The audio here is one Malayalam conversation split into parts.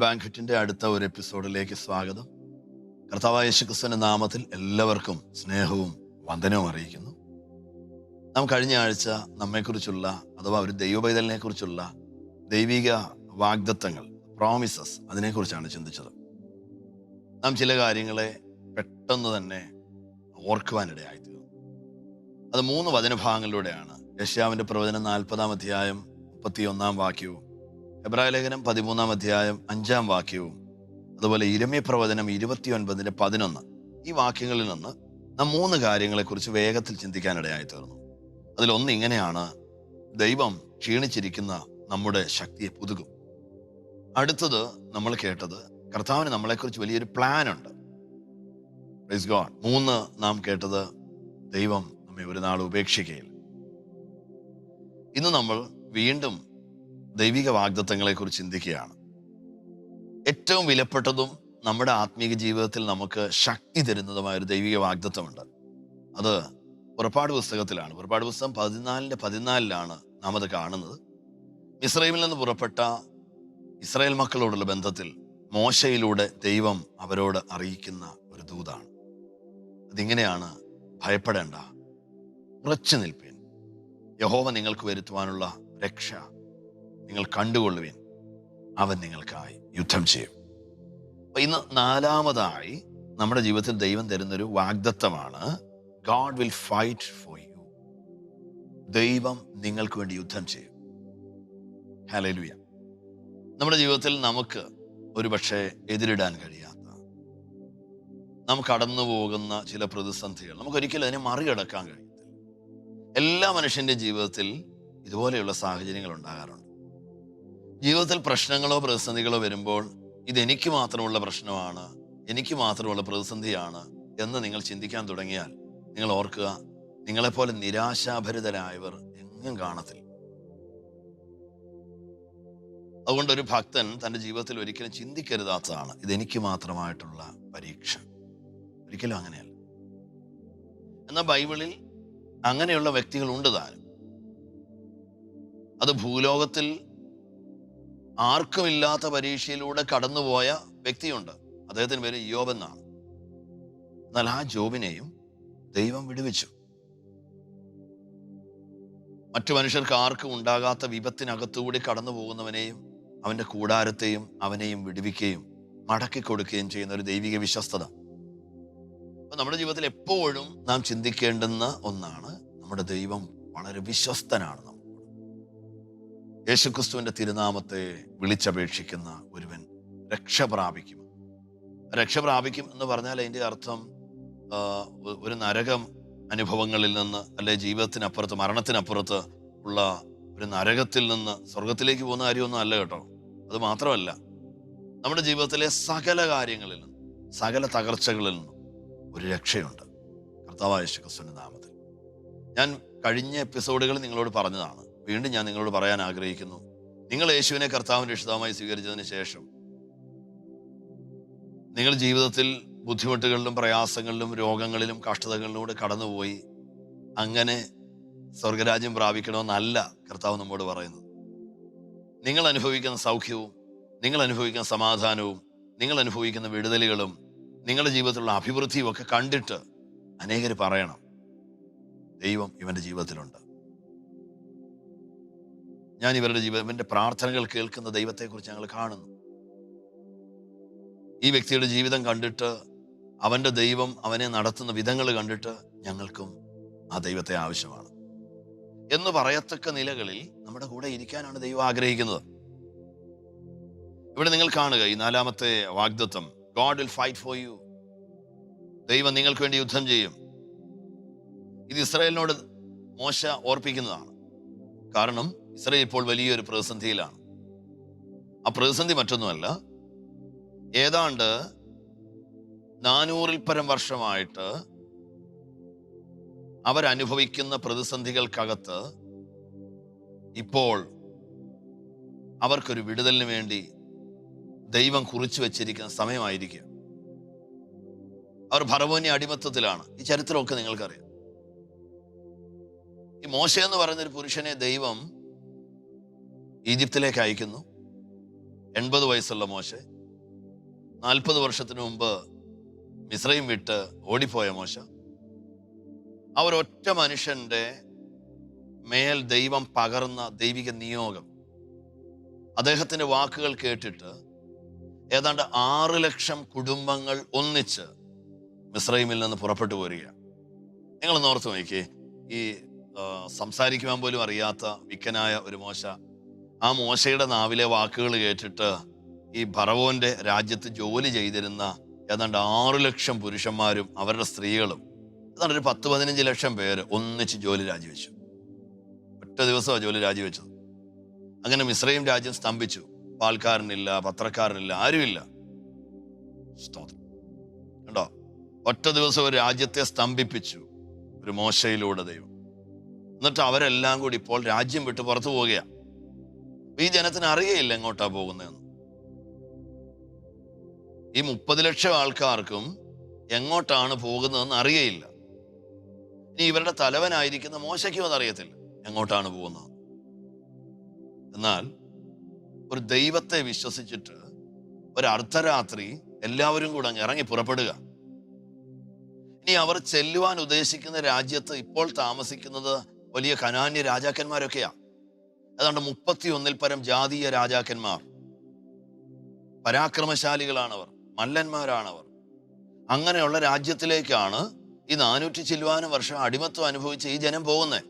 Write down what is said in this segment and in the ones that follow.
ബാങ്ക്വറ്റിൻ്റെ അടുത്ത ഒരു എപ്പിസോഡിലേക്ക് സ്വാഗതം. കർത്താവായ യേശുക്രിസ്തുവിന്റെ നാമത്തിൽ എല്ലാവർക്കും സ്നേഹവും വന്ദനവും അറിയിക്കുന്നു. നാം കഴിഞ്ഞ ആഴ്ച നമ്മെക്കുറിച്ചുള്ള അഥവാ ഒരു ദൈവപൈതലിനെ കുറിച്ചുള്ള ദൈവിക വാഗ്ദത്തങ്ങൾ, പ്രോമിസസ്, അതിനെക്കുറിച്ചാണ് ചിന്തിച്ചത്. നാം ചില കാര്യങ്ങളെ പെട്ടെന്ന് തന്നെ ഓർക്കുവാനിടയായിത്തീർന്നു. അത് 3 വചനഭാഗങ്ങളിലൂടെയാണ്. യെശയ്യാവിൻ്റെ പ്രവചനം 40-ാം അധ്യായം 31-ാം വാക്യവും, എബ്രായ ലേഖനം 13-ാം അധ്യായം 5-ാം വാക്യവും, അതുപോലെ യിരെമ്യ പ്രവചനം 29-11 ഈ വാക്യങ്ങളിൽ നിന്ന് നാം 3 കാര്യങ്ങളെക്കുറിച്ച് വേഗത്തിൽ ചിന്തിക്കാനിടയായി തീർന്നു. അതിലൊന്ന് ഇങ്ങനെയാണ്: ദൈവം ക്ഷീണിച്ചിരിക്കുന്ന നമ്മുടെ ശക്തിയെ പുതുക്കും. അടുത്തത് നമ്മൾ കേട്ടത് കർത്താവിന് നമ്മളെക്കുറിച്ച് വലിയൊരു പ്ലാൻ ഉണ്ട്. Praise God. 3 നാം കേട്ടത് ദൈവം നമ്മെ ഒരു നാൾ ഉപേക്ഷിക്കുകയില്ല. ഇന്ന് നമ്മൾ വീണ്ടും ദൈവിക വാഗ്ദത്തങ്ങളെക്കുറിച്ച് ചിന്തിക്കുകയാണ്. ഏറ്റവും വിലപ്പെട്ടതും നമ്മുടെ ആത്മീക ജീവിതത്തിൽ നമുക്ക് ശക്തി തരുന്നതുമായ ഒരു ദൈവിക വാഗ്ദത്തമുണ്ട്. അത് പുറപ്പാട് പുസ്തകത്തിലാണ്. പുറപ്പാട് പുസ്തകം 14:14 നാം അത് കാണുന്നത്. മിസ്രയീമിൽ നിന്ന് പുറപ്പെട്ട ഇസ്രായേൽ മക്കളോടുള്ള ബന്ധത്തിൽ മോശയിലൂടെ ദൈവം അവരോട് അറിയിക്കുന്ന ഒരു ദൂതാണ്. അതിങ്ങനെയാണ്: ഭയപ്പെടേണ്ട, ഉറച്ചു നിൽപ്പീൻ, യഹോവ നിങ്ങൾക്ക് വരുത്തുവാനുള്ള രക്ഷ നിങ്ങൾ കണ്ടുകൊള്ളുവിൻ, അവൻ നിങ്ങൾക്കായി യുദ്ധം ചെയ്യും. അപ്പൊ ഇന്ന് 4ാമതായി നമ്മുടെ ജീവിതത്തിൽ ദൈവം തരുന്നൊരു വാഗ്ദത്തമാണ്: God will fight for you. ദൈവം നിങ്ങൾക്ക് വേണ്ടി യുദ്ധം ചെയ്യും. ഹല്ലേലൂയ. നമ്മുടെ ജീവിതത്തിൽ നമുക്ക് ഒരുപക്ഷെ എതിരിടാൻ കഴിയാത്ത, നാം കടന്നു പോകുന്ന ചില പ്രതിസന്ധികൾ നമുക്കൊരിക്കലും അതിനെ മറികടക്കാൻ കഴിയത്തില്ല. എല്ലാ മനുഷ്യന്റെ ജീവിതത്തിൽ ഇതുപോലെയുള്ള സാഹചര്യങ്ങൾ ഉണ്ടാകാറുണ്ട്. ജീവിതത്തിൽ പ്രശ്നങ്ങളോ പ്രതിസന്ധികളോ വരുമ്പോൾ ഇതെനിക്ക് മാത്രമുള്ള പ്രശ്നമാണ്, എനിക്ക് മാത്രമുള്ള പ്രതിസന്ധിയാണ് എന്ന് നിങ്ങൾ ചിന്തിക്കാൻ തുടങ്ങിയാൽ നിങ്ങൾ ഓർക്കുക, നിങ്ങളെപ്പോലെ നിരാശാഭരിതരായവർ എങ്ങും കാണത്തില്ല. അതുകൊണ്ട് ഒരു ഭക്തൻ തൻ്റെ ജീവിതത്തിൽ ഒരിക്കലും ചിന്തിക്കരുതാത്തതാണ് ഇതെനിക്ക് മാത്രമായിട്ടുള്ള പരീക്ഷ. ഒരിക്കലും അങ്ങനെയല്ല. എന്നാൽ ബൈബിളിൽ അങ്ങനെയുള്ള വ്യക്തികൾ ഉണ്ട് താനും. അത് ഭൂലോകത്തിൽ ആർക്കുമില്ലാത്ത പരീക്ഷയിലൂടെ കടന്നുപോയ വ്യക്തിയുണ്ട്. അദ്ദേഹത്തിന് പേര് യോബ് എന്നാണ്. എന്നാൽ ആ ജോബിനെയും ദൈവം വിടുവിച്ചു. മറ്റു മനുഷ്യർക്ക് ആർക്കും ഉണ്ടാകാത്ത വിപത്തിനകത്തുകൂടി കടന്നു പോകുന്നവനെയും അവന്റെ കൂടാരത്തെയും അവനെയും വിടുവിക്കുകയും മടക്കി കൊടുക്കുകയും ചെയ്യുന്ന ഒരു ദൈവിക വിശ്വസ്തത. അപ്പൊ നമ്മുടെ ജീവിതത്തിൽ എപ്പോഴും നാം ചിന്തിക്കേണ്ടുന്ന ഒന്നാണ്: നമ്മുടെ ദൈവം വളരെ വിശ്വസ്തനാണ്. യേശുക്രിസ്തുവിന്റെ തിരുനാമത്തെ വിളിച്ചപേക്ഷിക്കുന്ന ഒരുവൻ രക്ഷ പ്രാപിക്കും. രക്ഷ പ്രാപിക്കും എന്ന് പറഞ്ഞാൽ അതിൻ്റെ അർത്ഥം ഒരു നരകം അനുഭവങ്ങളിൽ നിന്ന്, അല്ലെ ജീവിതത്തിനപ്പുറത്ത്, മരണത്തിനപ്പുറത്ത് ഉള്ള ഒരു നരകത്തിൽ നിന്ന് സ്വർഗത്തിലേക്ക് പോകുന്ന കാര്യമൊന്നും അല്ല കേട്ടോ. അത് മാത്രമല്ല, നമ്മുടെ ജീവിതത്തിലെ സകല കാര്യങ്ങളിൽ നിന്നും, സകല തകർച്ചകളിൽ നിന്നും ഒരു രക്ഷയുണ്ട് കർത്താവായ യേശുക്രിസ്തുവിന്റെ നാമത്തിൽ. ഞാൻ കഴിഞ്ഞ എപ്പിസോഡുകളിൽ നിങ്ങളോട് പറഞ്ഞതാണ്, വീണ്ടും ഞാൻ നിങ്ങളോട് പറയാൻ ആഗ്രഹിക്കുന്നു. നിങ്ങൾ യേശുവിനെ കർത്താവിന്റെ രക്ഷിതാവായി സ്വീകരിച്ചതിന് ശേഷം നിങ്ങൾ ജീവിതത്തിൽ ബുദ്ധിമുട്ടുകളിലും പ്രയാസങ്ങളിലും രോഗങ്ങളിലും കഷ്ടതകളിലൂടെ കടന്നുപോയി അങ്ങനെ സ്വർഗരാജ്യം പ്രാപിക്കണമെന്നല്ല കർത്താവ് നമ്മോട് പറയുന്നത്. നിങ്ങൾ അനുഭവിക്കുന്ന സൗഖ്യവും, നിങ്ങൾ അനുഭവിക്കുന്ന സമാധാനവും, നിങ്ങൾ അനുഭവിക്കുന്ന വിടുതലുകളും, നിങ്ങളുടെ ജീവിതത്തിലുള്ള അഭിവൃദ്ധിയും ഒക്കെ കണ്ടിട്ട് അനേകർ പറയണം, ദൈവം ഇവന്റെ ജീവിതത്തിലുണ്ട്. ഞാൻ ഇവന്റെ പ്രാർത്ഥനകൾ കേൾക്കുന്ന ദൈവത്തെക്കുറിച്ച് ഞങ്ങൾ കാണുന്നു. ഈ വ്യക്തിയുടെ ജീവിതം കണ്ടിട്ട്, അവന്റെ ദൈവം അവനെ നടത്തുന്ന വിധങ്ങൾ കണ്ടിട്ട് ഞങ്ങൾക്കും ആ ദൈവത്തെ ആവശ്യമാണ് എന്ന് പറയത്തക്ക നിലകളിൽ നമ്മുടെ കൂടെ ഇരിക്കാനാണ് ദൈവം ആഗ്രഹിക്കുന്നത്. ഇവിടെ നിങ്ങൾ കാണുക, ഈ 4ാമത്തെ വാഗ്ദത്തം: God will fight for you. ദൈവം നിങ്ങൾക്ക് വേണ്ടി യുദ്ധം ചെയ്യും. ഇത് ഇസ്രായേലിനോട് മോശ ഓർപ്പിക്കുന്നതാണ്. കാരണം ഇസ്രായേൽ ഇപ്പോൾ വലിയൊരു പ്രതിസന്ധിയിലാണ്. ആ പ്രതിസന്ധി മറ്റൊന്നുമല്ല, ഏതാണ്ട് 400-ൽ പരം വർഷമായിട്ട് അവരനുഭവിക്കുന്ന പ്രതിസന്ധികൾക്കകത്ത് ഇപ്പോൾ അവർക്കൊരു വിടുതലിന് വേണ്ടി ദൈവം കുറിച്ചു വെച്ചിരിക്കുന്ന സമയമായിരിക്കുക. അവർ ഫറവോന്യ അടിമത്തത്തിലാണ്. ഈ ചരിത്രമൊക്കെ നിങ്ങൾക്കറിയാം. ഈ മോശ എന്ന് പറയുന്നൊരു പുരുഷനെ ദൈവം ഈജിപ്തിലേക്ക് അയക്കുന്നു. 80 വയസ്സുള്ള മോശ 40 വർഷത്തിന് മുമ്പ് മിസ്രയീം വിട്ട് ഓടിപ്പോയ മോശ, ആ ഒരൊറ്റ മനുഷ്യന്റെ മേൽ ദൈവം പകർന്ന ദൈവിക നിയോഗം, അദ്ദേഹത്തിന്റെ വാക്കുകൾ കേട്ടിട്ട് ഏതാണ്ട് 6 ലക്ഷം കുടുംബങ്ങൾ ഒന്നിച്ച് മിസ്രയീമിൽ നിന്ന് പുറപ്പെട്ടു പോരുകയാണ്. നിങ്ങൾ ഓർത്ത് നോക്കിയേ, ഈ സംസാരിക്കുവാൻ പോലും അറിയാത്ത വിക്കനായ ഒരു മോശ, ആ മോശയുടെ നാവിലെ വാക്കുകൾ കേട്ടിട്ട് ഈ ഫറവോന്റെ രാജ്യത്ത് ജോലി ചെയ്തിരുന്ന ഏതാണ്ട് 6 ലക്ഷം പുരുഷന്മാരും അവരുടെ സ്ത്രീകളും ഏതാണ്ട് ഒരു 10-15 ലക്ഷം പേര് ഒന്നിച്ച് ജോലി രാജിവെച്ചു. ഒറ്റ ദിവസമാണ് ജോലി രാജിവെച്ചത്. അങ്ങനെ മിസ്രയീം രാജ്യം സ്തംഭിച്ചു. പാൽക്കാരനില്ല, പത്രക്കാരനില്ല, ആരുമില്ല. കണ്ടോ, ഒറ്റ ദിവസം ഒരു രാജ്യത്തെ സ്തംഭിപ്പിച്ചു ഒരു മോശയിലൂടെ ദൈവം. എന്നിട്ട് അവരെല്ലാം കൂടി ഇപ്പോൾ രാജ്യം വിട്ട് പുറത്തു പോവുകയാണ്. ഈ ജനത്തിന് അറിയയില്ല എങ്ങോട്ടാ പോകുന്നതെന്ന്. ഈ 30 ലക്ഷം ആൾക്കാർക്കും എങ്ങോട്ടാണ് പോകുന്നതെന്ന് അറിയയില്ല. ഇനി ഇവരുടെ തലവനായിരിക്കുന്ന മോശയ്ക്കും അതറിയത്തില്ല എങ്ങോട്ടാണ് പോകുന്നത്. എന്നാൽ ഒരു ദൈവത്തെ വിശ്വസിച്ചിട്ട് ഒരു അർദ്ധരാത്രി എല്ലാവരും കൂടെ അങ്ങ് ഇറങ്ങി പുറപ്പെടുക. ഇനി അവർ ചെല്ലുവാൻ ഉദ്ദേശിക്കുന്ന രാജ്യത്ത് ഇപ്പോൾ താമസിക്കുന്നത് വലിയ കനാന്യ രാജാക്കന്മാരൊക്കെയാ. ഏതാണ്ട് 31 പരം ജാതീയ രാജാക്കന്മാർ, പരാക്രമശാലികളാണവർ, മല്ലന്മാരാണവർ. അങ്ങനെയുള്ള രാജ്യത്തിലേക്കാണ് ഈ 400 ചില്ലുവാനും വർഷം അടിമത്വം അനുഭവിച്ച് ഈ ജനം പോകുന്നത്.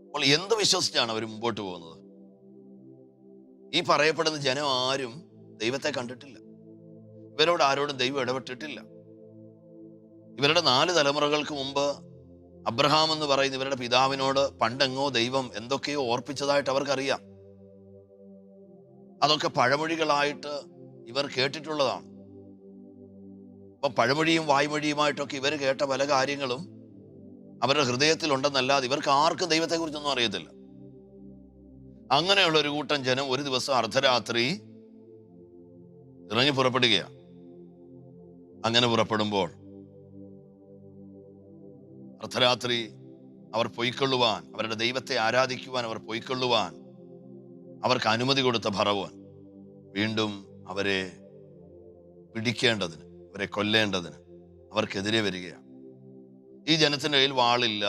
അപ്പോൾ എന്ത് വിശ്വസിച്ചാണ് അവർ മുമ്പോട്ട് പോകുന്നത്? ഈ പറയപ്പെടുന്ന ജനം ആരും ദൈവത്തെ കണ്ടിട്ടില്ല. ഇവരോട് ആരോടും ദൈവം ഇടപെട്ടിട്ടില്ല. ഇവരുടെ 4 തലമുറകൾക്ക് മുമ്പ് അബ്രഹാം എന്ന് പറയുന്ന ഇവരുടെ പിതാവിനോട് പണ്ടെങ്ങോ ദൈവം എന്തൊക്കെയോ ഓർപ്പിച്ചതായിട്ട് അവർക്കറിയാം. അതൊക്കെ പഴമൊഴികളായിട്ട് ഇവർ കേട്ടിട്ടുള്ളതാണ്. അപ്പൊ പഴമൊഴിയും വായ്മൊഴിയുമായിട്ടൊക്കെ ഇവർ കേട്ട പല കാര്യങ്ങളും അവരുടെ ഹൃദയത്തിൽ ഉണ്ടെന്നല്ലാതെ ഇവർക്ക് ആർക്കും ദൈവത്തെ കുറിച്ചൊന്നും അറിയത്തില്ല. അങ്ങനെയുള്ള ഒരു കൂട്ടം ജനം ഒരു ദിവസം അർദ്ധരാത്രി ഇറങ്ങി പുറപ്പെടുകയാണ്. അങ്ങനെ പുറപ്പെടുമ്പോൾ അർദ്ധരാത്രി അവർ പൊയ്ക്കൊള്ളുവാൻ, അവരുടെ ദൈവത്തെ ആരാധിക്കുവാൻ അവർ പൊയ്ക്കൊള്ളുവാൻ അവർക്ക് അനുമതി കൊടുത്ത ഫറവോൻ വീണ്ടും അവരെ പിടിക്കേണ്ടതിന്, അവരെ കൊല്ലേണ്ടതിന് അവർക്കെതിരെ വരികയാണ്. ഈ ജനത്തിൻ്റെ കയ്യിൽ വാളില്ല,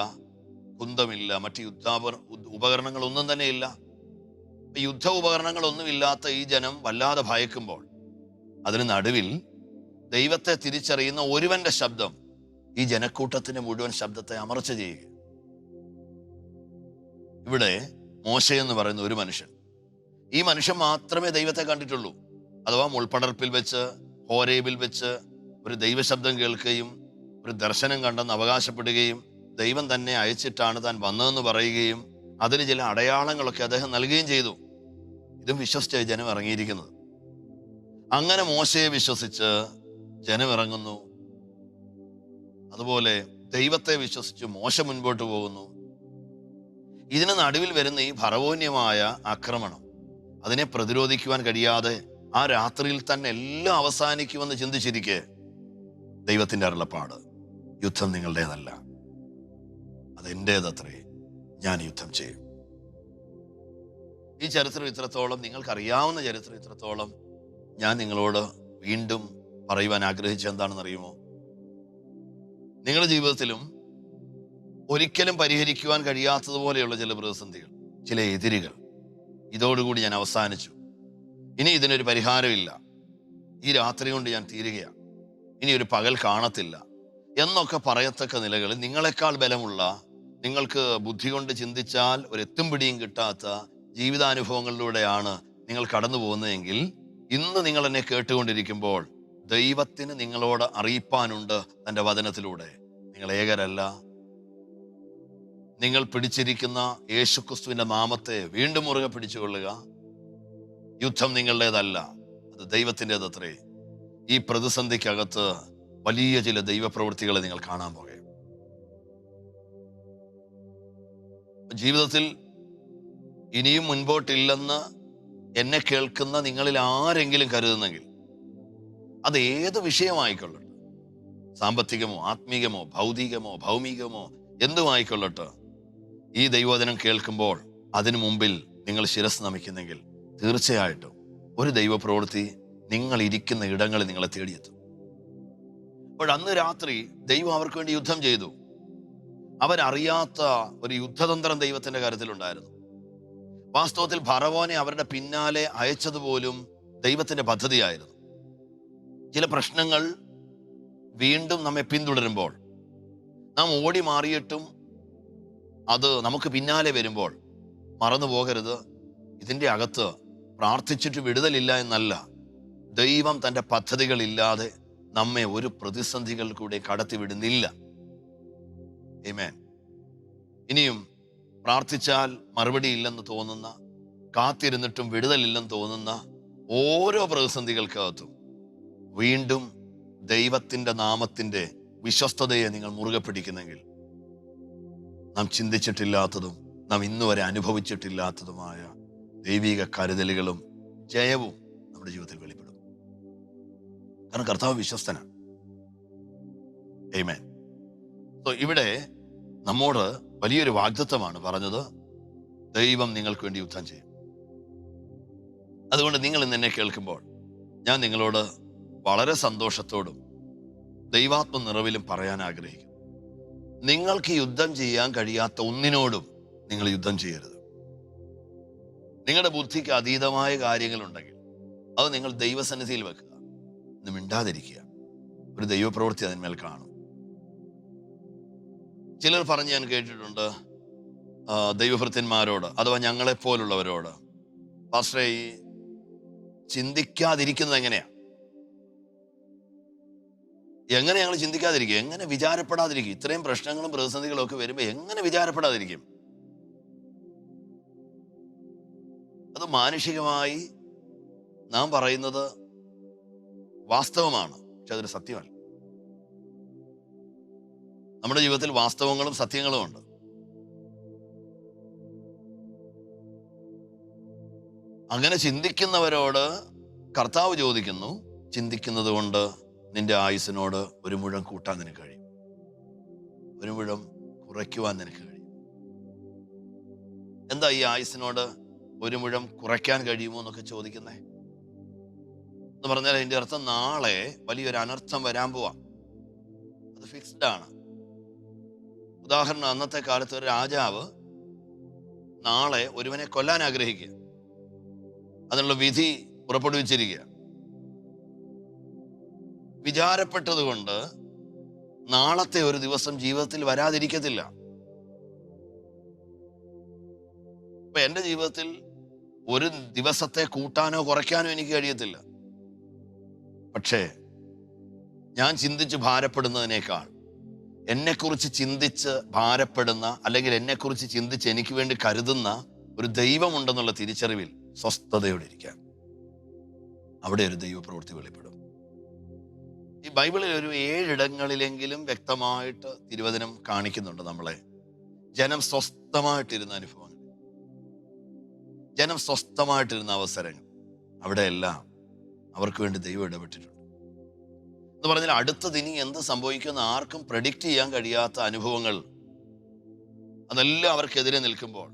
കുന്തമില്ല, മറ്റ് ഉപകരണങ്ങളൊന്നും തന്നെ ഇല്ല. യുദ്ധ ഉപകരണങ്ങളൊന്നുമില്ലാത്ത ഈ ജനം വല്ലാതെ ഭയക്കുമ്പോൾ അതിന് നടുവിൽ ദൈവത്തെ തിരിച്ചറിയുന്ന ഒരുവന്റെ ശബ്ദം ഈ ജനക്കൂട്ടത്തിന്റെ മുഴുവൻ ശബ്ദത്തെ അമർച്ച ചെയ്യുക. ഇവിടെ മോശയെന്ന് പറയുന്ന ഒരു മനുഷ്യൻ, ഈ മനുഷ്യൻ മാത്രമേ ദൈവത്തെ കണ്ടിട്ടുള്ളൂ. അഥവാ മുൾപടർപ്പിൽ വെച്ച്, ഹോരേബിൽ വെച്ച് ഒരു ദൈവശബ്ദം കേൾക്കുകയും ഒരു ദർശനം കണ്ടെന്ന് അവകാശപ്പെടുകയും ദൈവം തന്നെ അയച്ചിട്ടാണ് താൻ വന്നതെന്ന് പറയുകയും അതിന് ചില അടയാളങ്ങളൊക്കെ അദ്ദേഹം നൽകുകയും ചെയ്തു. ഇതും വിശ്വസിച്ച ജനം ഇറങ്ങിയിരിക്കുന്നത്. അങ്ങനെ മോശയെ വിശ്വസിച്ച് ജനം ഇറങ്ങുന്നു. അതുപോലെ ദൈവത്തെ വിശ്വസിച്ച് മോശ മുൻപോട്ട് പോകുന്നു. ഇതിന് നടുവിൽ വരുന്ന ഈ ഫറവോന്യമായ ആക്രമണം, അതിനെ പ്രതിരോധിക്കുവാൻ കഴിയാതെ ആ രാത്രിയിൽ തന്നെ എല്ലാം അവസാനിക്കുമെന്ന് ചിന്തിച്ചിരിക്കെ ദൈവത്തിന്റെ അരുളപ്പാട്, യുദ്ധം നിങ്ങളുടേതല്ല, അതെൻ്റേതത്രേ, ഞാൻ യുദ്ധം ചെയ്യും. ഈ ചരിത്രം ഇത്രത്തോളം, നിങ്ങൾക്കറിയാവുന്ന ചരിത്രം ഇത്രത്തോളം ഞാൻ നിങ്ങളോട് വീണ്ടും പറയുവാൻ ആഗ്രഹിച്ച എന്താണെന്ന് അറിയുമോ? നിങ്ങളുടെ ജീവിതത്തിലും ഒരിക്കലും പരിഹരിക്കുവാൻ കഴിയാത്തതുപോലെയുള്ള ചില പ്രതിസന്ധികൾ, ചില എതിരുകൾ, ഇതോടുകൂടി ഞാൻ അവസാനിച്ചു, ഇനി ഇതിനൊരു പരിഹാരമില്ല, ഈ രാത്രി കൊണ്ട് ഞാൻ തീരുകയാണ്, ഇനി ഒരു പകൽ കാണത്തില്ല എന്നൊക്കെ പറയത്തക്ക നിലകളിൽ നിങ്ങളെക്കാൾ ബലമുള്ള, നിങ്ങൾക്ക് ബുദ്ധി കൊണ്ട് ചിന്തിച്ചാൽ ഒരു എത്തും പിടിയും കിട്ടാത്ത ജീവിതാനുഭവങ്ങളിലൂടെയാണ് നിങ്ങൾ കടന്നു പോകുന്നതെങ്കിൽ, ഇന്ന് നിങ്ങൾ എന്നെ കേട്ടുകൊണ്ടിരിക്കുമ്പോൾ ദൈവത്തിന് നിങ്ങളോട് അറിയിപ്പാനുണ്ട് തൻ്റെ വചനത്തിലൂടെ. നിങ്ങൾ ഏകരല്ല. നിങ്ങൾ പിടിച്ചിരിക്കുന്ന യേശുക്രിസ്തുവിന്റെ നാമത്തെ വീണ്ടും മുറുകെ പിടിച്ചുകൊള്ളുക. യുദ്ധം നിങ്ങളുടേതല്ല, അത് ദൈവത്തിൻ്റെതത്രേ. ഈ പ്രതിസന്ധിക്കകത്ത് വലിയ ചില ദൈവപ്രവൃത്തികളെ നിങ്ങൾ കാണാൻ പോകുക. ജീവിതത്തിൽ ഇനിയും മുൻപോട്ടില്ലെന്ന് എന്നെ കേൾക്കുന്ന നിങ്ങളിൽ ആരെങ്കിലും കരുതുന്നെങ്കിൽ, അത് ഏത് വിഷയമായിക്കൊള്ളട്ടെ, സാമ്പത്തികമോ ആത്മീകമോ ഭൗതികമോ ഭൗമികമോ എന്തുമായിക്കൊള്ളട്ടെ, ഈ ദൈവവചനം കേൾക്കുമ്പോൾ അതിനു മുമ്പിൽ നിങ്ങൾ ശിരസ് നമിക്കുന്നെങ്കിൽ തീർച്ചയായിട്ടും ഒരു ദൈവപ്രവൃത്തി നിങ്ങൾ ഇരിക്കുന്ന ഇടങ്ങളിൽ നിങ്ങളെ തേടിയെത്തും. അപ്പോൾ അന്ന് രാത്രി ദൈവം അവർക്ക് വേണ്ടി യുദ്ധം ചെയ്തു. അവരറിയാത്ത ഒരു യുദ്ധതന്ത്രം ദൈവത്തിന്റെ കാര്യത്തിലുണ്ടായിരുന്നു. വാസ്തവത്തിൽ ഫറവോനെ അവരുടെ പിന്നാലെ അയച്ചതുപോലും ദൈവത്തിന്റെ പദ്ധതിയായിരുന്നു. ചില പ്രശ്നങ്ങൾ വീണ്ടും നമ്മെ പിന്തുടരുമ്പോൾ, നാം ഓടി മാറിയിട്ടും അത് നമുക്ക് പിന്നാലെ വരുമ്പോൾ മറന്നു പോകരുത്, ഇതിൻ്റെ അകത്ത് പ്രാർത്ഥിച്ചിട്ട് വിടുതലില്ല എന്നല്ല, ദൈവം തൻ്റെ പദ്ധതികളില്ലാതെ നമ്മെ ഒരു പ്രതിസന്ധികൾ കൂടെ കടത്തിവിടുന്നില്ല. ആമേൻ. ഇനിയും പ്രാർത്ഥിച്ചാൽ മറുപടി ഇല്ലെന്ന് തോന്നുന്ന, കാത്തിരുന്നിട്ടും വിടുതലില്ലെന്ന് തോന്നുന്ന ഓരോ പ്രതിസന്ധികൾക്കകത്തും വീണ്ടും ദൈവത്തിൻ്റെ നാമത്തിൻ്റെ വിശ്വസ്തതയെ നിങ്ങൾ മുറുകെ പിടിക്കുന്നെങ്കിൽ നാം ചിന്തിച്ചിട്ടില്ലാത്തതും നാം ഇന്നുവരെ അനുഭവിച്ചിട്ടില്ലാത്തതുമായ ദൈവിക കരുതലുകളും ജയവും നമ്മുടെ ജീവിതത്തിൽ വെളിപ്പെടും. കാരണം കർത്താവ് വിശ്വസ്തനാണ്. ആമേൻ. സോ ഇവിടെ നമ്മോട് വലിയൊരു വാഗ്ദത്തമാണ് പറഞ്ഞത്, ദൈവം നിങ്ങൾക്ക് വേണ്ടി യുദ്ധം ചെയ്യും. അതുകൊണ്ട് നിങ്ങൾ ഇന്ന് എന്നെ കേൾക്കുമ്പോൾ ഞാൻ നിങ്ങളോട് വളരെ സന്തോഷത്തോടും ദൈവാത്മ നിറവിലും പറയാൻ ആഗ്രഹിക്കുന്നു, നിങ്ങൾക്ക് യുദ്ധം ചെയ്യാൻ കഴിയാത്ത ഒന്നിനോടും നിങ്ങൾ യുദ്ധം ചെയ്യരുത്. നിങ്ങളുടെ ബുദ്ധിക്ക് അതീതമായ കാര്യങ്ങളുണ്ടെങ്കിൽ അത് നിങ്ങൾ ദൈവസന്നിധിയിൽ വെക്കുക, ഇന്ന് മിണ്ടാതിരിക്കുക. ഒരു ദൈവപ്രവൃത്തി അതിന്മേൽ കാണും. ചിലർ പറഞ്ഞ് ഞാൻ കേട്ടിട്ടുണ്ട് ദൈവഭൃത്യന്മാരോട് അഥവാ ഞങ്ങളെപ്പോലുള്ളവരോട്, പാസ്റ്ററേ ഈ ചിന്തിക്കാതിരിക്കുന്നത് എങ്ങനെയാ? എങ്ങനെ ഞങ്ങൾ ചിന്തിക്കാതിരിക്കും? എങ്ങനെ വിചാരപ്പെടാതിരിക്കും? ഇത്രയും പ്രശ്നങ്ങളും പ്രതിസന്ധികളും ഒക്കെ വരുമ്പോൾ എങ്ങനെ വിചാരപ്പെടാതിരിക്കും? അത് മാനുഷികമായി നാം പറയുന്നത് വാസ്തവമാണ്, പക്ഷെ അതൊരു സത്യമല്ല. നമ്മുടെ ജീവിതത്തിൽ വാസ്തവങ്ങളും സത്യങ്ങളും ഉണ്ട്. അങ്ങനെ ചിന്തിക്കുന്നവരോട് കർത്താവ് ചോദിക്കുന്നു, ചിന്തിക്കുന്നത് കൊണ്ട് നിന്റെ ആയുസ്സിനോട് ഒരു മുഴം കൂട്ടാൻ നിനക്ക് കഴിയും, ഒരു മുഴം കുറയ്ക്കുവാൻ നിനക്ക് കഴിയും. എന്താ ഈ ആയുസ്സിനോട് ഒരു മുഴം കുറയ്ക്കാൻ കഴിയുമോ എന്നൊക്കെ ചോദിക്കുന്നേ? എന്ന് പറഞ്ഞാൽ അതിൻ്റെ അർത്ഥം നാളെ വലിയൊരു അനർത്ഥം വരാൻ പോവാം, അത് ഫിക്സ്ഡ് ആണ്. ഉദാഹരണം, അന്നത്തെ കാലത്ത് ഒരു രാജാവ് നാളെ ഒരുവനെ കൊല്ലാൻ ആഗ്രഹിക്കുക, അതിനുള്ള വിധി പുറപ്പെടുവിച്ചിരിക്കുക. വിചാരപ്പെട്ടത് കൊണ്ട് നാളത്തെ ഒരു ദിവസം ജീവിതത്തിൽ വരാതിരിക്കത്തില്ല. ഇപ്പൊ എൻ്റെ ജീവിതത്തിൽ ഒരു ദിവസത്തെ കൂട്ടാനോ കുറയ്ക്കാനോ എനിക്ക് കഴിയത്തില്ല. പക്ഷേ ഞാൻ ചിന്തിച്ച് ഭാരപ്പെടുന്നതിനേക്കാൾ എന്നെക്കുറിച്ച് ചിന്തിച്ച് ഭാരപ്പെടുന്ന, അല്ലെങ്കിൽ എന്നെക്കുറിച്ച് ചിന്തിച്ച് എനിക്ക് വേണ്ടി കരുതുന്ന ഒരു ദൈവമുണ്ടെന്നുള്ള തിരിച്ചറിവിൽ സ്വസ്ഥതയോടെ ഇരിക്കാം. അവിടെ ഒരു ദൈവപ്രവൃത്തി വെളിപ്പെടും. ഈ ബൈബിളിൽ ഒരു 7 ഇടങ്ങളിലെങ്കിലും വ്യക്തമായിട്ട് തിരുവചനം കാണിക്കുന്നുണ്ട് നമ്മളെ ജനം സ്വസ്ഥമായിട്ടിരുന്ന അനുഭവങ്ങൾ, ജനം സ്വസ്ഥമായിട്ടിരുന്ന അവസരങ്ങൾ. അവിടെയെല്ലാം അവർക്ക് വേണ്ടി ദൈവം ഇടപെട്ടിട്ടുണ്ട്. എന്ന് പറഞ്ഞാൽ അടുത്തത് ഇനി എന്ത് സംഭവിക്കുമെന്ന് ആർക്കും പ്രഡിക്റ്റ് ചെയ്യാൻ കഴിയാത്ത അനുഭവങ്ങൾ, അതെല്ലാം അവർക്കെതിരെ നിൽക്കുമ്പോൾ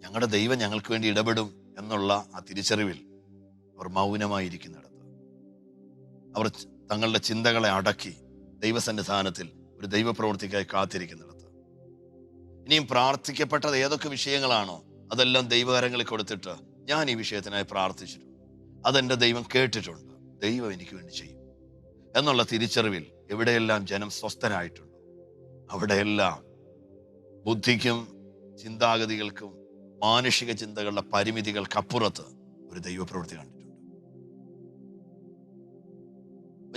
ഞങ്ങളുടെ ദൈവം ഞങ്ങൾക്ക് വേണ്ടി ഇടപെടും എന്നുള്ള ആ തിരിച്ചറിവിൽ അവർ മൗനമായിരിക്കുന്നിടത്ത്, അവർ തങ്ങളുടെ ചിന്തകളെ അടക്കി ദൈവസന്നിധാനത്തിൽ ഒരു ദൈവപ്രവൃത്തിക്കായി കാത്തിരിക്കുന്നിടത്ത്, ഇനിയും പ്രാർത്ഥിക്കപ്പെട്ടത് ഏതൊക്കെ വിഷയങ്ങളാണോ അതെല്ലാം ദൈവകരങ്ങളിൽ കൊടുത്തിട്ട് ഞാൻ ഈ വിഷയത്തിനായി പ്രാർത്ഥിച്ചിട്ടുണ്ട്, അതെൻ്റെ ദൈവം കേട്ടിട്ടുണ്ട്, ദൈവം എനിക്ക് വേണ്ടി ചെയ്യും എന്നുള്ള തിരിച്ചറിവിൽ എവിടെയെല്ലാം ജനം സ്വസ്ഥനായിട്ടുണ്ടോ അവിടെയെല്ലാം ബുദ്ധിക്കും ചിന്താഗതികൾക്കും മാനുഷിക ചിന്തകളുടെ പരിമിതികൾക്കപ്പുറത്ത് ഒരു ദൈവപ്രവൃത്തി കണ്ടിട്ടുണ്ട്.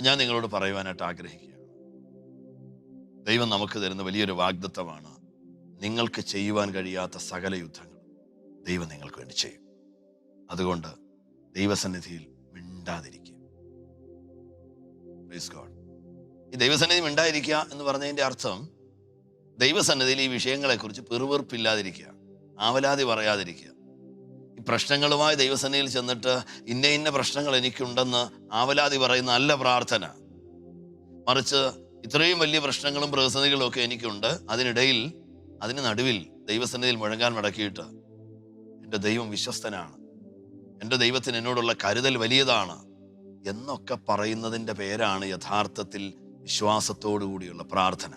ഞാൻ നിങ്ങളോട് പറയുവാനായിട്ട് ആഗ്രഹിക്കുകയാണ്, ദൈവം നമുക്ക് തരുന്ന വലിയൊരു വാഗ്ദത്തമാണ്, നിങ്ങൾക്ക് ചെയ്യുവാൻ കഴിയാത്ത സകല യുദ്ധങ്ങളും ദൈവം നിങ്ങൾക്ക് വേണ്ടി ചെയ്യും. അതുകൊണ്ട് ദൈവസന്നിധിയിൽ മിണ്ടാതിരിക്കുക. ഈ ദൈവസന്നിധി മിണ്ടാതിരിക്കുക എന്ന് പറഞ്ഞതിൻ്റെ അർത്ഥം ദൈവസന്നിധിയിൽ ഈ വിഷയങ്ങളെക്കുറിച്ച് പെറുവെറുപ്പില്ലാതിരിക്കുക, ആവലാതി പറയാതിരിക്കുക. ഈ പ്രശ്നങ്ങളുമായി ദൈവസന്നിധിയിൽ ചെന്നിട്ട് ഇന്ന ഇന്ന പ്രശ്നങ്ങൾ എനിക്കുണ്ടെന്ന് ആവലാതി പറയുന്ന അല്ല പ്രാർത്ഥന. മറിച്ച് ഇത്രയും വലിയ പ്രശ്നങ്ങളും പ്രതിസന്ധികളും ഒക്കെ എനിക്കുണ്ട്, അതിന് നടുവിൽ ദൈവസന്നിധിയിൽ മുഴങ്ങാൻ മടക്കിയിട്ട് എൻ്റെ ദൈവം വിശ്വസ്തനാണ്, എൻ്റെ ദൈവത്തിന് എന്നോടുള്ള കരുതൽ വലിയതാണ് എന്നൊക്കെ പറയുന്നതിൻ്റെ പേരാണ് യഥാർത്ഥത്തിൽ വിശ്വാസത്തോടു കൂടിയുള്ള പ്രാർത്ഥന.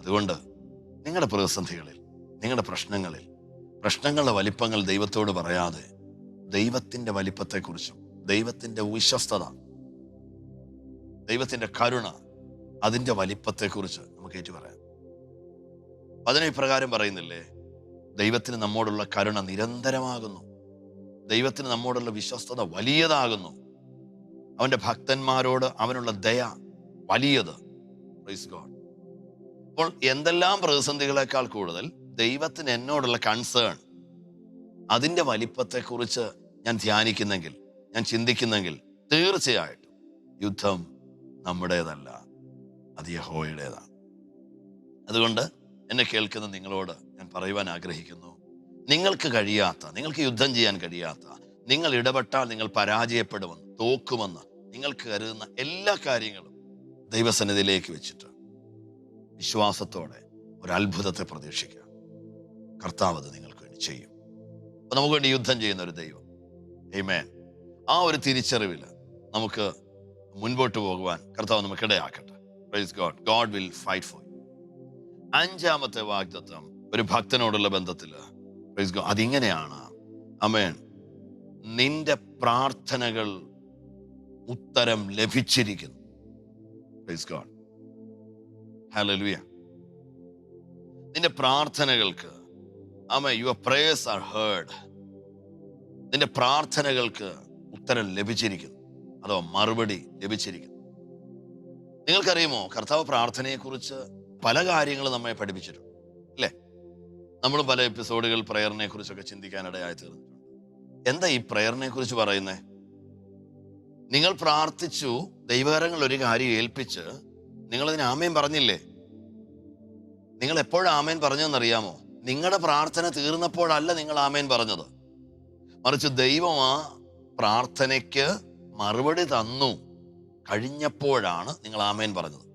അതുകൊണ്ട് നിങ്ങളുടെ പ്രതിസന്ധികളിൽ, നിങ്ങളുടെ പ്രശ്നങ്ങളുടെ വലിപ്പങ്ങൾ ദൈവത്തോട് പറയാതെ ദൈവത്തിൻ്റെ വലിപ്പത്തെക്കുറിച്ചും ദൈവത്തിൻ്റെ വിശ്വസ്തത, ദൈവത്തിൻ്റെ കരുണ, അതിൻ്റെ വലിപ്പത്തെക്കുറിച്ച് നമുക്ക് ഏറ്റു പറയാം. അതിനെ ഇപ്രകാരം പറയുന്നില്ലേ, ദൈവത്തിന് നമ്മോടുള്ള കരുണ നിരന്തരമാകുന്നു, ദൈവത്തിന് നമ്മോടുള്ള വിശ്വസ്തത വലിയതാകുന്നു, അവൻ്റെ ഭക്തന്മാരോട് അവനുള്ള ദയ വലിയത്. Praise God. അപ്പോൾ എന്തെല്ലാം പ്രതിസന്ധികളെക്കാൾ കൂടുതൽ ദൈവത്തിന് എന്നോടുള്ള കൺസേൺ, അതിൻ്റെ വലിപ്പത്തെക്കുറിച്ച് ഞാൻ ധ്യാനിക്കുന്നെങ്കിൽ, ഞാൻ ചിന്തിക്കുന്നെങ്കിൽ, തീർച്ചയായിട്ടും യുദ്ധം നമ്മുടേതല്ല, അത് യഹോവയുടേതാണ്. അതുകൊണ്ട് എന്നെ കേൾക്കുന്ന നിങ്ങളോട് ഞാൻ പറയുവാൻ ആഗ്രഹിക്കുന്നു, നിങ്ങൾക്ക് യുദ്ധം ചെയ്യാൻ കഴിയാത്ത, നിങ്ങൾ ഇടപെട്ടാൽ നിങ്ങൾ പരാജയപ്പെടുമെന്ന്, തോക്കുമെന്ന് നിങ്ങൾക്ക് കരുതുന്ന എല്ലാ കാര്യങ്ങളും ദൈവസന്നിധിയിലേക്ക് വെച്ചിട്ട് വിശ്വാസത്തോടെ ഒരു അത്ഭുതത്തെ പ്രതീക്ഷിക്കുക. കർത്താവ് അത് നിങ്ങൾക്ക് വേണ്ടി ചെയ്യും. അപ്പൊ നമുക്ക് വേണ്ടി യുദ്ധം ചെയ്യുന്ന ഒരു ദൈവം. ആമേൻ. ആ ഒരു തിരിച്ചറിവിൽ നമുക്ക് മുൻപോട്ട് പോകുവാൻ കർത്താവ് നമുക്കിടയാക്കട്ടെ. Praise God. God will fight for you. 5-ാമത്തെ വാഗ്ദത്തം ഒരു ഭക്തനോടുള്ള ബന്ധത്തിൽ, പ്രൈസ് ഗോഡ്, അതിങ്ങനെയാണ്. ആമേൻ. നിന്റെ പ്രാർത്ഥനകൾ ഉത്തരം ലഭിച്ചിരിക്കുന്നു. Praise God. ഹല്ലേലൂയ. നിന്റെ പ്രാർത്ഥനകൾക്ക്, ആമേൻ, യുവർ പ്രേയേഴ്സ് ആർ ഹേർഡ്. നിന്റെ പ്രാർത്ഥനകൾക്ക് ഉത്തരം ലഭിച്ചിരിക്കുന്നു, അതോ മറുപടി ലഭിച്ചിരിക്കുന്നു. നിങ്ങൾക്കറിയുമോ, കർത്താവ് പ്രാർത്ഥനയെക്കുറിച്ച് പല കാര്യങ്ങളും നമ്മെ പഠിപ്പിച്ചിട്ടുണ്ട്, അല്ലേ? നമ്മൾ പല എപ്പിസോഡുകൾ പ്രയറിനെ കുറിച്ചൊക്കെ ചിന്തിക്കാനിടയായി തീർന്നിട്ടുണ്ട്. എന്താ ഈ പ്രയറിനെ കുറിച്ച് പറയുന്നേ? നിങ്ങൾ പ്രാർത്ഥിച്ചു, ദൈവകരങ്ങൾ ഒരു കാര്യം ഏൽപ്പിച്ച് നിങ്ങളതിന് ആമേൻ പറഞ്ഞില്ലേ? നിങ്ങൾ എപ്പോഴാണ് ആമേൻ പറഞ്ഞതെന്നറിയാമോ? നിങ്ങളുടെ പ്രാർത്ഥന തീർന്നപ്പോഴല്ല നിങ്ങൾ ആമേൻ പറഞ്ഞത്, മറിച്ച് ദൈവം ആ പ്രാർത്ഥനയ്ക്ക് മറുപടി തന്നു കഴിഞ്ഞപ്പോഴാണ് നിങ്ങൾ ആമേൻ പറഞ്ഞത്.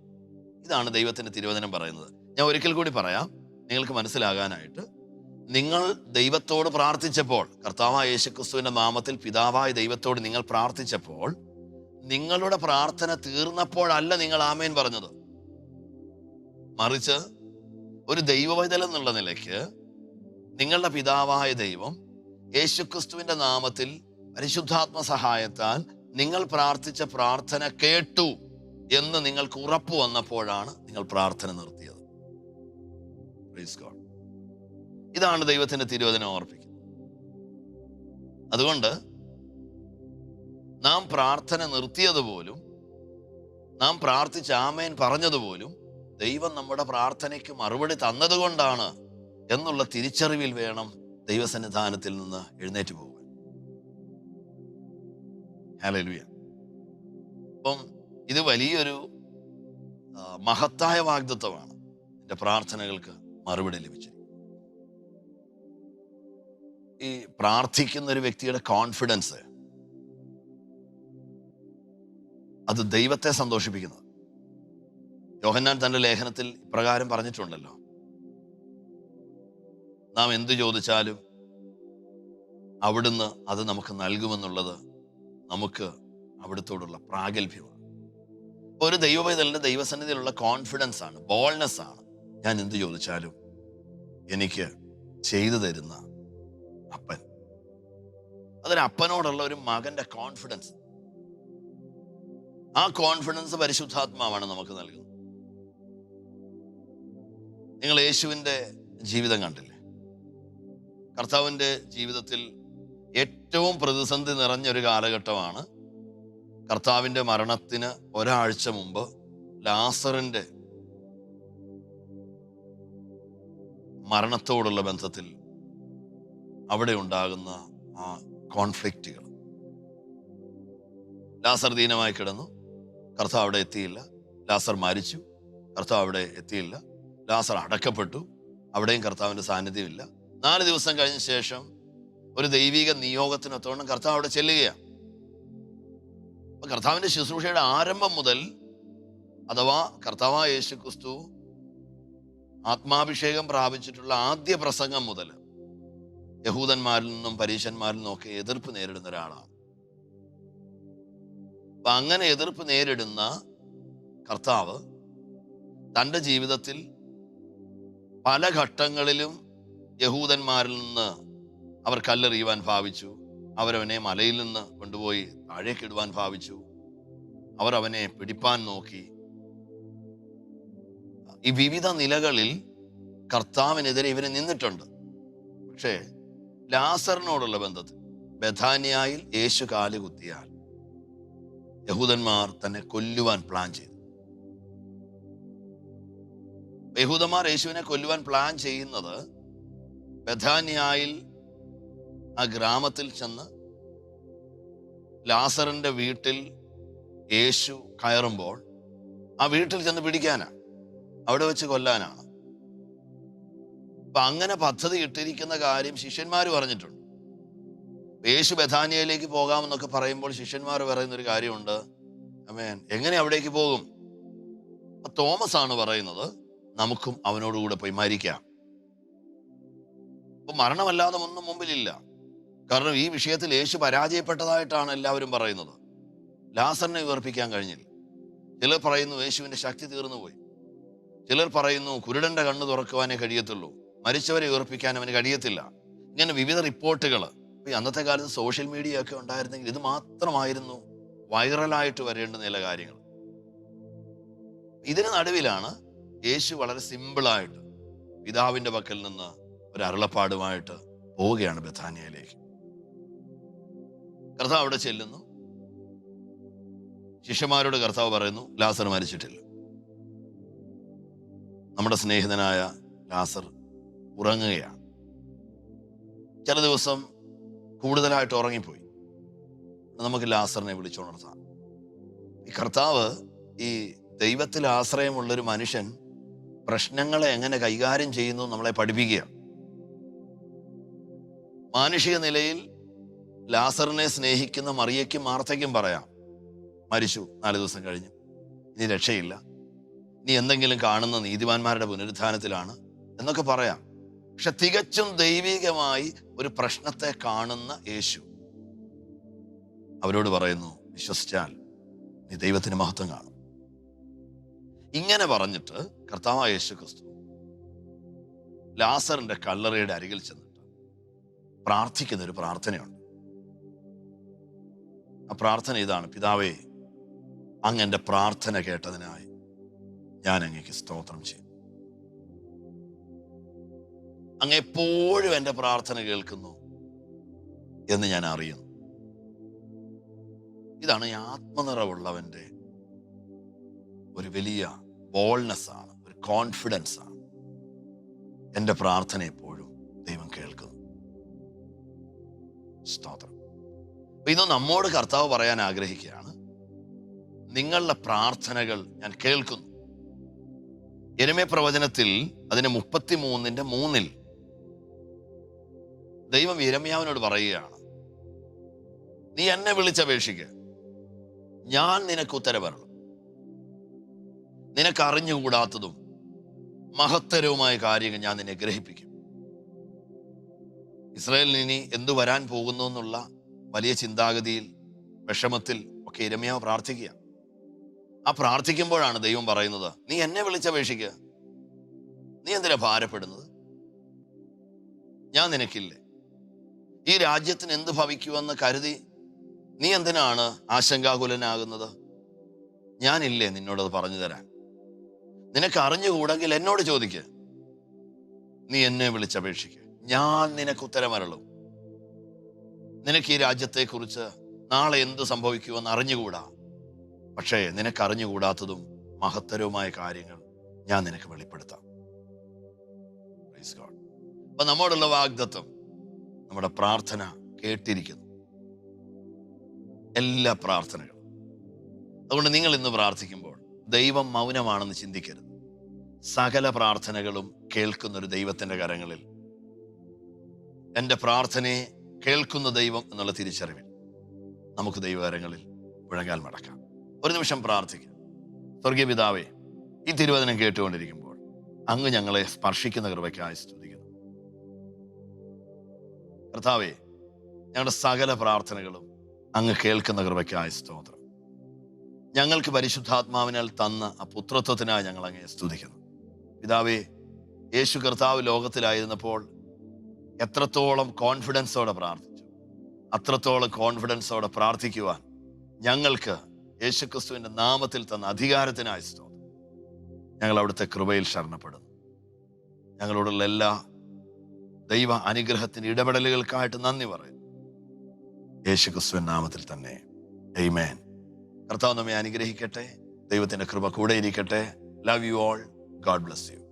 ഇതാണ് ദൈവത്തിന്റെ തിരുവചനം പറയുന്നത്. ഞാൻ ഒരിക്കൽ കൂടി പറയാം നിങ്ങൾക്ക് മനസ്സിലാകാനായിട്ട്. നിങ്ങൾ ദൈവത്തോട് പ്രാർത്ഥിച്ചപ്പോൾ, കർത്താവായ യേശുക്രിസ്തുവിന്റെ നാമത്തിൽ പിതാവായ ദൈവത്തോട് നിങ്ങൾ പ്രാർത്ഥിച്ചപ്പോൾ, നിങ്ങളുടെ പ്രാർത്ഥന തീർന്നപ്പോഴല്ല നിങ്ങൾ ആമേൻ പറഞ്ഞത്, മറിച്ച് ഒരു ദൈവവൈതൽ എന്നുള്ള നിലയ്ക്ക് നിങ്ങളുടെ പിതാവായ ദൈവം യേശുക്രിസ്തുവിന്റെ നാമത്തിൽ പരിശുദ്ധാത്മ സഹായത്താൽ നിങ്ങൾ പ്രാർത്ഥിച്ച പ്രാർത്ഥന കേട്ടു എന്ന് നിങ്ങൾക്ക് ഉറപ്പ് വന്നപ്പോഴാണ് നിങ്ങൾ പ്രാർത്ഥന നിർത്തിയത്. Praise God. ഇതാണ് ദൈവത്തിന്റെ തിരുവചനം ഓർപ്പിക്കുന്നത്. അതുകൊണ്ട് നാം പ്രാർത്ഥന നിർത്തിയതുപോലും, നാം പ്രാർത്ഥിച്ച ആമേൻ പറഞ്ഞതുപോലും ദൈവം നമ്മുടെ പ്രാർത്ഥനയ്ക്ക് മറുപടി തന്നതുകൊണ്ടാണ് എന്നുള്ള തിരിച്ചറിവിൽ വേണം ദൈവസന്നിധാനത്തിൽ നിന്ന് എഴുന്നേറ്റ് പോകാൻ. ഹല്ലേലൂയ. അപ്പം ഇത് വലിയൊരു മഹത്തായ വാഗ്ദത്തമാണ്. എൻ്റെ പ്രാർത്ഥനകൾക്ക് മറുപടി ലഭിച്ചു. ഈ പ്രാർത്ഥിക്കുന്ന ഒരു വ്യക്തിയുടെ കോൺഫിഡൻസ്, അത് ദൈവത്തെ സന്തോഷിപ്പിക്കുന്നത്. യോഹന്നാൻ തന്റെ ലേഖനത്തിൽ ഇപ്രകാരം പറഞ്ഞിട്ടുണ്ടല്ലോ, നാം എന്തു ചോദിച്ചാലും അവിടുന്ന് അത് നമുക്ക് നൽകുമെന്നുള്ളത് നമുക്ക് അവിടുത്തോടുള്ള പ്രാഗൽഭ്യമാണ്. ഒരു ദൈവപൈതലിന്റെ ദൈവസന്നിധിയിലുള്ള കോൺഫിഡൻസ് ആണ്, ബോൾനെസ് ആണ്. ഞാൻ എന്ത് ചോദിച്ചാലും എനിക്ക് ചെയ്തു തരുന്ന അപ്പൻ. അതൊരു അപ്പനോടുള്ള ഒരു മകന്റെ കോൺഫിഡൻസ്. ആ കോൺഫിഡൻസ് പരിശുദ്ധാത്മാവാണ് നമുക്ക് നൽകുന്നത്. നിങ്ങൾ യേശുവിൻ്റെ ജീവിതം കണ്ടില്ലേ? കർത്താവിൻ്റെ ജീവിതത്തിൽ ഏറ്റവും പ്രതിസന്ധി നിറഞ്ഞൊരു കാലഘട്ടമാണ് കർത്താവിൻ്റെ മരണത്തിന് ഒരാഴ്ച മുമ്പ് ലാസറിന്റെ മരണത്തോടുള്ള ബന്ധത്തിൽ അവിടെ ഉണ്ടാകുന്ന ആ കോൺഫ്ലിക്റ്റുകൾ. ലാസർ ദീനമായി കിടന്നു, കർത്താവ് അവിടെ എത്തിയില്ല. ലാസർ മരിച്ചു, കർത്താവ് അവിടെ എത്തിയില്ല. ലാസർ അടക്കപ്പെട്ടു, അവിടെയും കർത്താവിന്റെ സാന്നിധ്യമില്ല. 4 ദിവസം കഴിഞ്ഞ ശേഷം ഒരു ദൈവിക നിയോഗത്തിനൊത്തോണം കർത്താവ് അവിടെ ചെല്ലുകയാണ്. അപ്പൊ കർത്താവിന്റെ ശുശ്രൂഷയുടെ ആരംഭം മുതൽ, അഥവാ കർത്താവായ യേശുക്രിസ്തു ആത്മാഭിഷേകം പ്രാപിച്ചിട്ടുള്ള ആദ്യ പ്രസംഗം മുതൽ യഹൂദന്മാരിൽ നിന്നും പരീശന്മാരിൽ നിന്നും ഒക്കെ എതിർപ്പ് നേരിടുന്ന ഒരാളാണ്. അപ്പൊ അങ്ങനെ എതിർപ്പ് നേരിടുന്ന കർത്താവ് തൻ്റെ ജീവിതത്തിൽ പല ഘട്ടങ്ങളിലും യഹൂദന്മാരിൽ നിന്ന് അവർ കല്ലെറിയുവാൻ ഭാവിച്ചു. അവരവനെ മലയിൽ നിന്ന് കൊണ്ടുപോയി താഴേക്കിടുവാൻ ഭാവിച്ചു. അവർ അവനെ പിടിപ്പാൻ നോക്കി. ഈ വിവിധ നിലകളിൽ കർത്താവിനെതിരെ ഇവര് നിന്നിട്ടുണ്ട്. പക്ഷേ ലാസറിനോടുള്ള ബന്ധത്തിൽ ബഥാനിയായിൽ യേശു കാല് കുത്തിയാൽ യഹൂദന്മാർ തന്നെ കൊല്ലുവാൻ പ്ലാൻ ചെയ്തു. യഹൂദന്മാർ യേശുവിനെ കൊല്ലുവാൻ പ്ലാൻ ചെയ്യുന്നത് ബഥാനിയായിൽ ആ ഗ്രാമത്തിൽ ചെന്ന് ലാസറിന്റെ വീട്ടിൽ യേശു കയറുമ്പോൾ ആ വീട്ടിൽ ചെന്ന് പിടിക്കാനാണ്, അവിടെ വെച്ച് കൊല്ലാനാണ്. അപ്പൊ അങ്ങനെ പദ്ധതി ഇട്ടിരിക്കുന്ന കാര്യം ശിഷ്യന്മാർ പറഞ്ഞിട്ടുണ്ട്. യേശു ബഥാനിയയിലേക്ക് പോകാമെന്നൊക്കെ പറയുമ്പോൾ ശിഷ്യന്മാർ പറയുന്ന ഒരു കാര്യമുണ്ട്. ആമേൻ, എങ്ങനെ അവിടേക്ക് പോകും? അപ്പൊ തോമസ് ആണ് പറയുന്നത്, നമുക്കും അവനോടുകൂടെ പോയി മരിക്കാം. അപ്പൊ മരണമല്ലാതെ ഒന്നും മുമ്പിലില്ല. കാരണം ഈ വിഷയത്തിൽ യേശു പരാജയപ്പെട്ടതായിട്ടാണ് എല്ലാവരും പറയുന്നത്. ലാസറിനെ ഉയർപ്പിക്കാൻ കഴിഞ്ഞില്ല. ചിലർ പറയുന്നു യേശുവിന്റെ ശക്തി തീർന്നുപോയി. ചിലർ പറയുന്നു കുരുടന്റെ കണ്ണ് തുറക്കുവാനേ കഴിയത്തുള്ളൂ, മരിച്ചവരെ ഉയർപ്പിക്കാൻ അവന് കഴിയത്തില്ല. ഇങ്ങനെ വിവിധ റിപ്പോർട്ടുകൾ. ഈ അന്നത്തെ കാലത്ത് സോഷ്യൽ മീഡിയ ഒക്കെ ഉണ്ടായിരുന്നെങ്കിൽ ഇത് മാത്രമായിരുന്നു വൈറലായിട്ട് വരേണ്ട ചില കാര്യങ്ങൾ. ഇതിന് നടുവിലാണ് യേശു വളരെ സിമ്പിളായിട്ട് പിതാവിന്റെ പക്കൽ നിന്ന് ഒരു അരുളപ്പാടുമായിട്ട് പോവുകയാണ് ബഥാനിയയിലേക്ക്. കർത്താവ് അവിടെ ചെല്ലുന്നു. ശിഷ്യന്മാരോട് കർത്താവ് പറയുന്നു, ലാസർ മരിച്ചിട്ടില്ല. നമ്മുടെ സ്നേഹിതനായ ലാസർ ഉറങ്ങുകയാണ്. ചില ദിവസം കൂടുതലായിട്ട് ഉറങ്ങിപ്പോയി. നമുക്ക് ലാസറിനെ വിളിച്ചുണർത്താം. ഈ കർത്താവ്, ഈ ദൈവത്തിൽ ആശ്രയമുള്ളൊരു മനുഷ്യൻ പ്രശ്നങ്ങളെ എങ്ങനെ കൈകാര്യം ചെയ്യുന്നു നമ്മളെ പഠിപ്പിക്കുക. മാനുഷിക നിലയിൽ ലാസറിനെ സ്നേഹിക്കുന്ന മറിയയ്ക്കും മാർത്തയ്ക്കും പറയാം, മരിച്ചു, 4 ദിവസം കഴിഞ്ഞു, ഇനി രക്ഷയില്ല, ഇനി എന്തെങ്കിലും കാണുന്ന നീതിമാന്മാരുടെ പുനരുത്ഥാനത്തിലാണ് എന്നൊക്കെ പറയാം. പക്ഷെ തികച്ചും ദൈവികമായി ഒരു പ്രശ്നത്തെ കാണുന്ന യേശു അവരോട് പറയുന്നു, വിശ്വസിച്ചാൽ നീ ദൈവത്തിന് മഹത്വം കാണും. ഇങ്ങനെ പറഞ്ഞിട്ട് കർത്താവായ യേശു ക്രിസ്തു ലാസറിന്റെ കല്ലറയുടെ അരികിൽ ചെന്നിട്ട് പ്രാർത്ഥിക്കുന്ന ഒരു പ്രാർത്ഥനയുണ്ട്. ആ പ്രാർത്ഥന ഇതാണ്: പിതാവേ, അങ്ങ് എൻ്റെ പ്രാർത്ഥന കേട്ടതിനായി ഞാൻ അങ്ങേക്ക് സ്തോത്രം ചെയ്യും. അങ്ങ് എപ്പോഴും എൻ്റെ പ്രാർത്ഥന കേൾക്കുന്നു എന്ന് ഞാൻ അറിയുന്നു. ഇതാണ് ഈ ആത്മനിറവുള്ളവന്റെ ഒരു വലിയ ബോൾനെസ് ആണ്, ഒരു കോൺഫിഡൻസ് ആണ്. എൻ്റെ പ്രാർത്ഥന എപ്പോഴും ദൈവം കേൾക്കുന്നു. സ്തോത്രം. അപ്പൊ ഇത് നമ്മോട് കർത്താവ് പറയാൻ ആഗ്രഹിക്കുകയാണ്, നിങ്ങളുടെ പ്രാർത്ഥനകൾ ഞാൻ കേൾക്കുന്നു. യെരമ്യാ പ്രവചനത്തിൽ അതിന് 33:3 ദൈവം യെരമ്യാവിനോട് പറയുകയാണ്, നീ എന്നെ വിളിച്ചപേക്ഷിക്കുക, ഞാൻ നിനക്ക് ഉത്തരവരുളും. നിനക്ക് അറിഞ്ഞുകൂടാത്തതും മഹത്തരവുമായ കാര്യങ്ങൾ ഞാൻ നിന്നെ ഗ്രഹിപ്പിക്കും. ഇസ്രായേലിന് ഇനി എന്തു വരാൻ പോകുന്നു എന്നുള്ള വലിയ ചിന്താഗതിയിൽ, വിഷമത്തിൽ ഒക്കെ യെരമ്യാവ് പ്രാർത്ഥിക്കുക. ആ പ്രാർത്ഥിക്കുമ്പോഴാണ് ദൈവം പറയുന്നത്, നീ എന്നെ വിളിച്ചപേക്ഷിക്കുക, നീ എന്തിനാ ഭാരപ്പെടുന്നത്? ഞാൻ നിനക്കില്ലേ? ഈ രാജ്യത്തിന് എന്ത് ഭവിക്കുമെന്ന് കരുതി നീ എന്തിനാണ് ആശങ്കാകുലനാകുന്നത്? ഞാനില്ലേ നിന്നോടത് പറഞ്ഞു തരാൻ? നിനക്ക് അറിഞ്ഞുകൂടെങ്കിൽ എന്നോട് ചോദിക്കുക, നീ എന്നെ വിളിച്ചപേക്ഷിക്കുക, ഞാൻ നിനക്ക് ഉത്തരമരുളും. നിനക്ക് ഈ രാജ്യത്തെക്കുറിച്ച് നാളെ എന്ത് സംഭവിക്കുമെന്ന് അറിഞ്ഞുകൂടാ, പക്ഷേ നിനക്ക് അറിഞ്ഞുകൂടാത്തതും മഹത്തരവുമായ കാര്യങ്ങൾ ഞാൻ നിനക്ക് വെളിപ്പെടുത്താം. അപ്പൊ നമ്മോടുള്ള വാഗ്ദത്തം, നമ്മുടെ പ്രാർത്ഥന കേട്ടിരിക്കുന്നു, എല്ലാ പ്രാർത്ഥനകളും. അതുകൊണ്ട് നിങ്ങൾ ഇന്ന് പ്രാർത്ഥിക്കുമ്പോൾ ദൈവം മൗനമാണെന്ന് ചിന്തിക്കരുത്. സകല പ്രാർത്ഥനകളും കേൾക്കുന്നൊരു ദൈവത്തിന്റെ കരങ്ങളിൽ, എൻ്റെ പ്രാർത്ഥനയെ കേൾക്കുന്ന ദൈവം എന്നുള്ള തിരിച്ചറിവിൽ നമുക്ക് ദൈവകരങ്ങളിൽ മുഴങ്ങാൽ മടക്കാം. ഒരു നിമിഷം പ്രാർത്ഥിക്കാം. സ്വർഗീയ പിതാവേ, ഈ തിരുവചനം കേട്ടുകൊണ്ടിരിക്കുമ്പോൾ അങ്ങ് ഞങ്ങളെ സ്പർശിക്കുന്ന കൃപയ്ക്കായി സ്തുതിക്കുന്നു. കർത്താവേ, ഞങ്ങളുടെ സകല പ്രാർത്ഥനകളും അങ്ങ് കേൾക്കുന്ന കൃപയ്ക്കായി സ്തോത്രം. ഞങ്ങൾക്ക് പരിശുദ്ധാത്മാവിനാൽ തന്ന ആ പുത്രത്വത്തിനായി ഞങ്ങൾ അങ്ങയെ സ്തുതിക്കുന്നു. പിതാവേ, യേശു കർത്താവ് ലോകത്തിലായിരുന്നപ്പോൾ എത്രത്തോളം കോൺഫിഡൻസോടെ പ്രാർത്ഥിച്ചു, അത്രത്തോളം കോൺഫിഡൻസോടെ പ്രാർത്ഥിക്കുവാൻ ഞങ്ങൾക്ക് യേശുക്രിസ്തുവിന്റെ നാമത്തിൽ തന്ന അധികാരത്തിനായി സ്തോത്രം. ഞങ്ങൾ അവിടുത്തെ കൃപയിൽ ശരണപ്പെടുന്നു. ഞങ്ങളോടുള്ള എല്ലാ ദൈവ അനുഗ്രഹത്തിന് ഇടപെടലുകൾക്കായിട്ട് നന്ദി പറയുന്നു. യേശുക്രിസ്തുവിൻ നാമത്തിൽ തന്നെ ആമേൻ. കർത്താവ് നമ്മെ അനുഗ്രഹിക്കട്ടെ. ദൈവത്തിന്റെ കൃപ കൂടെ ഇരിക്കട്ടെ. Love you all. God bless you.